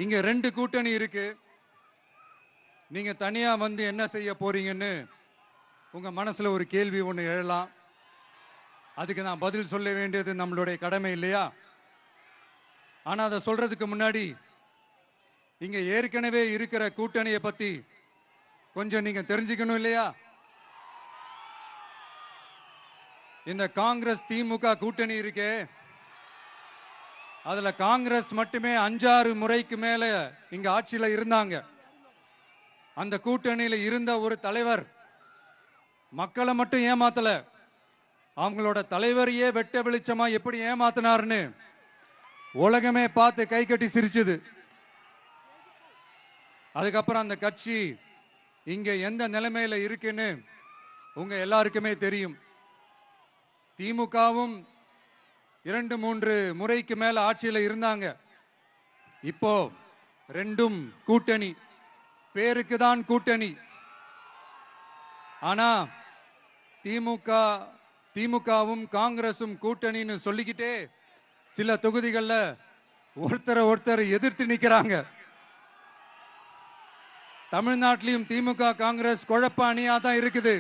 இங்க 2 கூட்டணி இருக்கு. நீங்க தனியா வந்து என்ன செய்ய போறீங்கன்னு உங்க மனசுல ஒரு கேள்வி ஒன்று எழலாம். அதுக்கு நான் பதில் சொல்ல வேண்டியது நம்மளுடைய கடமை இல்லையா? ஆனா அதை சொல்றதுக்கு முன்னாடி இங்க ஏற்கனவே இருக்கிற கூட்டணியை பத்தி கொஞ்சம் நீங்க தெரிஞ்சுக்கணும் இல்லையா? இந்த காங்கிரஸ் திமுக கூட்டணி இருக்கே, அதுல காங்கிரஸ் மட்டுமே 5-6 முறைக்கு மேல இங்க ஆட்சியில இருந்தாங்க. அந்த கூட்டணியில இருந்த ஒரு தலைவர் மக்களை மட்டும் ஏமாத்தல, அவங்களோட தலைவரையே வெட்ட வெளிச்சமா எப்படி ஏமாத்தினார்னு உலகமே பார்த்து கை கட்டி சிரிச்சது. அதுக்கப்புறம் அந்த கட்சி இங்க எந்த நிலைமையில இருக்குன்னு உங்க எல்லாருக்குமே தெரியும். திமுகவும் 2-3 முறைக்கு மேல ஆட்சியில இருந்தாங்க. இப்போ 2ம் கூட்டணி, பேருக்கு தான் கூட்டணி. ஆனா திமுகவும் காங்கிரசும் கூட்டணின்னு சொல்லிக்கிட்டே சில தொகுதிகளில் ஒருத்தரை எதிர்த்து நிற்கிறாங்க. தமிழ்நாட்டிலையும் திமுக காங்கிரஸ் குழப்ப அணியா தான் இருக்குது.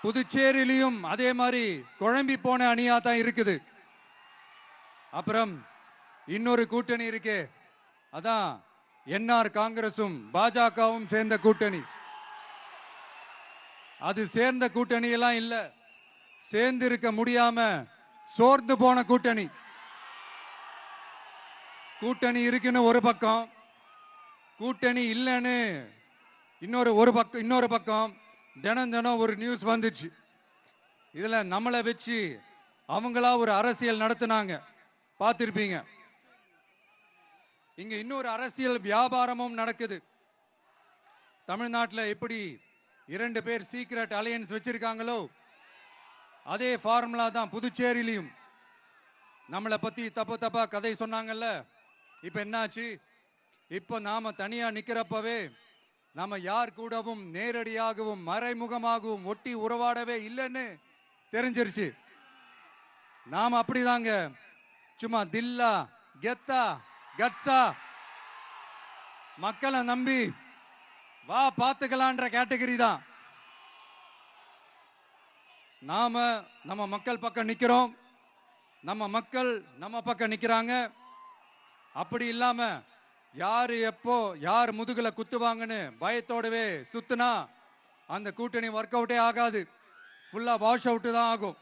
புதுச்சேரியிலையும் அதே மாதிரி குழம்பி போன அணியா தான் இருக்குது. அப்புறம் இன்னொரு கூட்டணி இருக்கே, அதான் என்ஆர் காங்கிரசும் பாஜகவும் சேர்ந்த கூட்டணி. அது சேர்ந்த கூட்டணி எல்லாம் இல்ல, சேர்ந்து இருக்க முடியாம சோர்ந்து போன கூட்டணி. கூட்டணி இருக்குன்னு ஒரு பக்கம், கூட்டணி இல்லைன்னு இன்னொரு பக்கம் தினம் ஒரு நியூஸ் வந்துச்சு. இதுல நம்மளை வச்சு அவங்களா ஒரு அரசியல் நடத்தினாங்க, பார்த்திருப்பீங்க. இங்க இன்னொரு அரசியல் வியாபாரமும் நடக்குது. தமிழ்நாட்டில் எப்படி 2 பேர் சீக்ரெட் அலையன்ஸ் வச்சிருக்காங்களோ, அதே ஃபார்முலா தான் புதுச்சேரியிலையும். நம்மளை பத்தி தப்பா கதை சொன்னாங்கல்ல, இப்ப என்னாச்சு? இப்ப நாம தனியா நிக்கிறப்பவே நாம யார் கூடவும் நேரடியாகவும் மறைமுகமாகவும் ஒட்டி உறவாடவே இல்லைன்னு தெரிஞ்சிருச்சு. நாம அப்படிதாங்க, சும்மா தில்லா கெத்தா கட்ஸா மக்களை நம்பி வா பார்த்துக்கலான்ற கேட்டகரி தான். நாம நம்ம மக்கள் பக்கம் நிக்கிறோம், நம்ம மக்கள் நம்ம பக்கம் நிக்கிறாங்க. அப்படி இல்லாம யாரு எப்போ யார் முதுகுல குத்துவாங்கன்னு பயத்தோடவே சுத்துனா அந்த கூட்டணி ஒர்க் அவுட்டே ஆகாது, ஃபுல்லா வாஷ் அவுட் தான் ஆகும்.